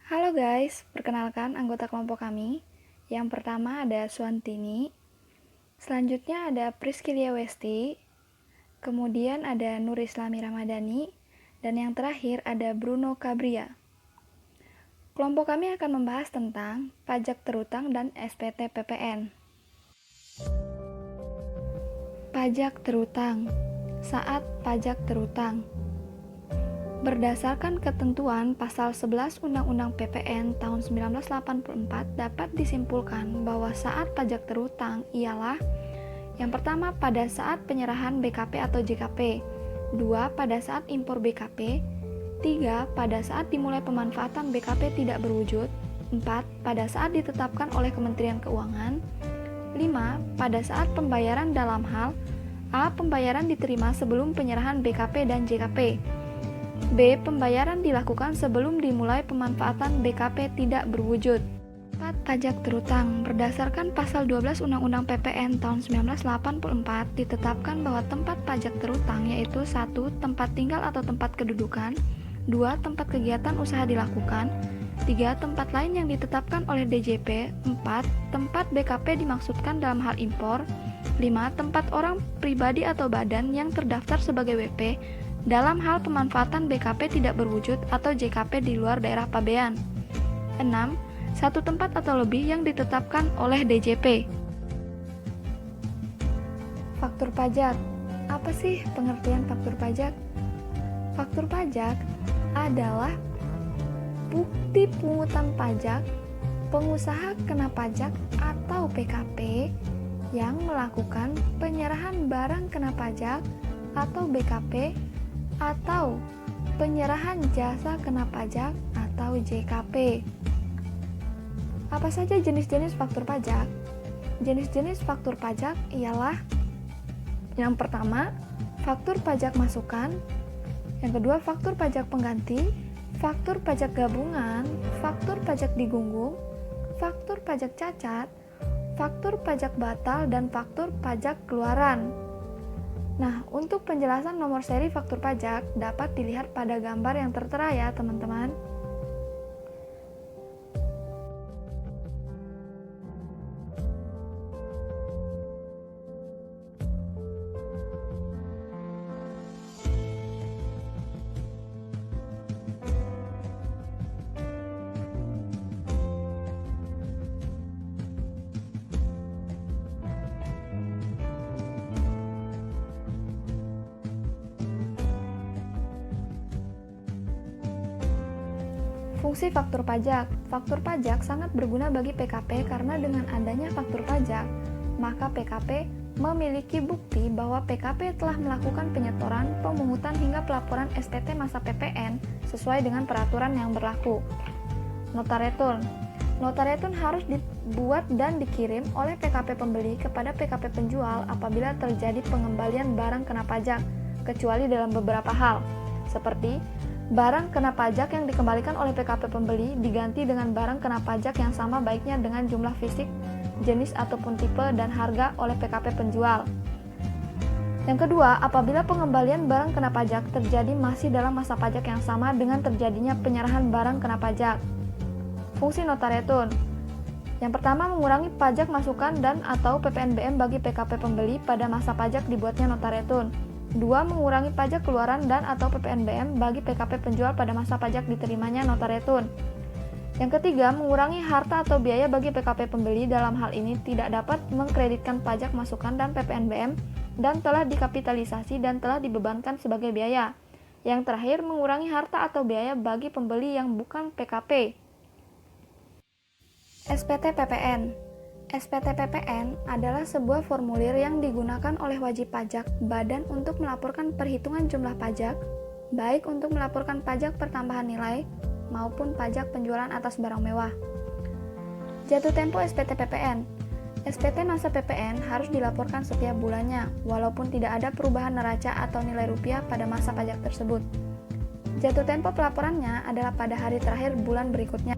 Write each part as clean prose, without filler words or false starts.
Halo guys, perkenalkan anggota kelompok kami. Yang pertama ada Suantini, selanjutnya ada Priskilia Westi, kemudian ada Nur Islami Ramadhani, dan yang terakhir ada Bruno Cabria. Kelompok kami akan membahas tentang pajak terutang dan SPT PPN. Pajak terutang. Saat pajak terutang. Berdasarkan ketentuan pasal 11 Undang-Undang PPN tahun 1984 dapat disimpulkan bahwa saat pajak terutang ialah yang pertama pada saat penyerahan BKP atau JKP, 2 pada saat impor BKP, 3 pada saat dimulai pemanfaatan BKP tidak berwujud, 4 pada saat ditetapkan oleh Kementerian Keuangan, 5 pada saat pembayaran dalam hal A. Pembayaran diterima sebelum penyerahan BKP dan JKP, B. Pembayaran dilakukan sebelum dimulai pemanfaatan BKP tidak berwujud. 4. Pajak terutang. Berdasarkan pasal 12 Undang-Undang PPN tahun 1984 ditetapkan bahwa tempat pajak terutang yaitu 1. Tempat tinggal atau tempat kedudukan, 2. Tempat kegiatan usaha dilakukan, 3. Tempat lain yang ditetapkan oleh DJP, 4. Tempat BKP dimaksudkan dalam hal impor, 5. Tempat orang pribadi atau badan yang terdaftar sebagai WP dalam hal pemanfaatan BKP tidak berwujud atau JKP di luar daerah pabean. 6. Satu tempat atau lebih yang ditetapkan oleh DJP. Faktur pajak. Apa sih pengertian faktur pajak? Faktur pajak adalah bukti pungutan pajak pengusaha kena pajak atau PKP yang melakukan penyerahan barang kena pajak atau BKP atau penyerahan jasa kena pajak atau JKP. Apa saja jenis-jenis faktur pajak? Jenis-jenis faktur pajak ialah yang pertama, faktur pajak masukan, yang kedua, faktur pajak pengganti, faktur pajak gabungan, faktur pajak digunggung, faktur pajak cacat, faktur pajak batal, dan faktur pajak keluaran. Nah, untuk penjelasan nomor seri faktur pajak dapat dilihat pada gambar yang tertera ya, teman-teman. Fungsi faktur pajak. Faktur pajak sangat berguna bagi PKP karena dengan adanya faktur pajak, maka PKP memiliki bukti bahwa PKP telah melakukan penyetoran, pemungutan hingga pelaporan SPT masa PPN sesuai dengan peraturan yang berlaku. Nota retun. Nota retun harus dibuat dan dikirim oleh PKP pembeli kepada PKP penjual apabila terjadi pengembalian barang kena pajak, kecuali dalam beberapa hal, seperti barang kena pajak yang dikembalikan oleh PKP pembeli diganti dengan barang kena pajak yang sama baiknya dengan jumlah fisik, jenis ataupun tipe dan harga oleh PKP penjual. Yang kedua, apabila pengembalian barang kena pajak terjadi masih dalam masa pajak yang sama dengan terjadinya penyerahan barang kena pajak. Fungsi nota retun. Yang pertama, mengurangi pajak masukan dan atau PPNBM bagi PKP pembeli pada masa pajak dibuatnya nota retun. 2. Mengurangi pajak keluaran dan atau PPNBM bagi PKP penjual pada masa pajak diterimanya nota retun. Yang ketiga, mengurangi harta atau biaya bagi PKP pembeli dalam hal ini tidak dapat mengkreditkan pajak masukan dan PPNBM dan telah dikapitalisasi dan telah dibebankan sebagai biaya. Yang terakhir, mengurangi harta atau biaya bagi pembeli yang bukan PKP. SPT PPN. SPT PPN adalah sebuah formulir yang digunakan oleh wajib pajak badan untuk melaporkan perhitungan jumlah pajak, baik untuk melaporkan pajak pertambahan nilai maupun pajak penjualan atas barang mewah. Jatuh tempo SPT PPN. SPT masa PPN harus dilaporkan setiap bulannya, walaupun tidak ada perubahan neraca atau nilai rupiah pada masa pajak tersebut. Jatuh tempo pelaporannya adalah pada hari terakhir bulan berikutnya.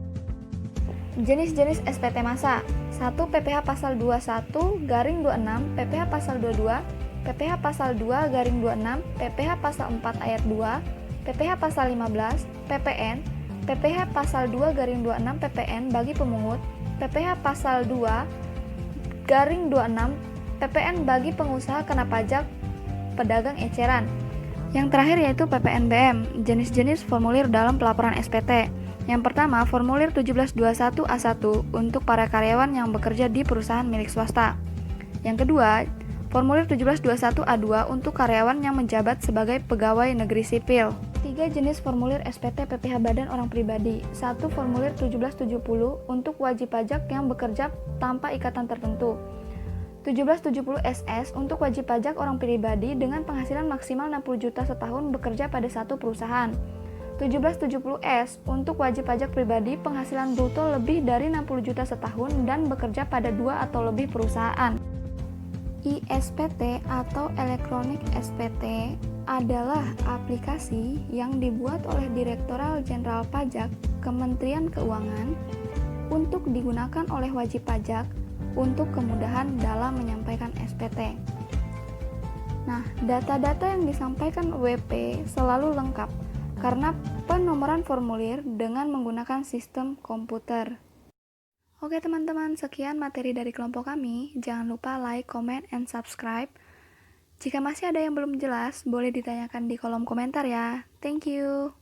Jenis-jenis SPT masa. 1. PPh pasal 21 garing 26, PPh pasal 22, PPh pasal 2 garing 26, PPh pasal 4 ayat 2, PPh pasal 15, PPN, PPh pasal 2/26 PPN bagi pemungut, PPh pasal 2/26 PPN bagi pengusaha kena pajak pedagang eceran. Yang terakhir yaitu PPNBM, jenis-jenis formulir dalam pelaporan SPT. Yang pertama, formulir 1721A1 untuk para karyawan yang bekerja di perusahaan milik swasta. Yang kedua, formulir 1721A2 untuk karyawan yang menjabat sebagai pegawai negeri sipil. 3 jenis formulir SPT PPh Badan Orang Pribadi. 1. Formulir 1770 untuk wajib pajak yang bekerja tanpa ikatan tertentu. 1770 SS untuk wajib pajak orang pribadi dengan penghasilan maksimal 60 juta setahun bekerja pada satu perusahaan. 1770 S untuk wajib pajak pribadi penghasilan bruto lebih dari 60 juta setahun dan bekerja pada 2 atau lebih perusahaan. ISPT atau Elektronik SPT adalah aplikasi yang dibuat oleh Direktorat Jenderal Pajak Kementerian Keuangan untuk digunakan oleh wajib pajak untuk kemudahan dalam menyampaikan SPT. Nah, data-data yang disampaikan WP selalu lengkap karena penomoran formulir dengan menggunakan sistem komputer. Oke teman-teman, sekian materi dari kelompok kami. Jangan lupa like, comment, and subscribe. Jika masih ada yang belum jelas, boleh ditanyakan di kolom komentar ya. Thank you.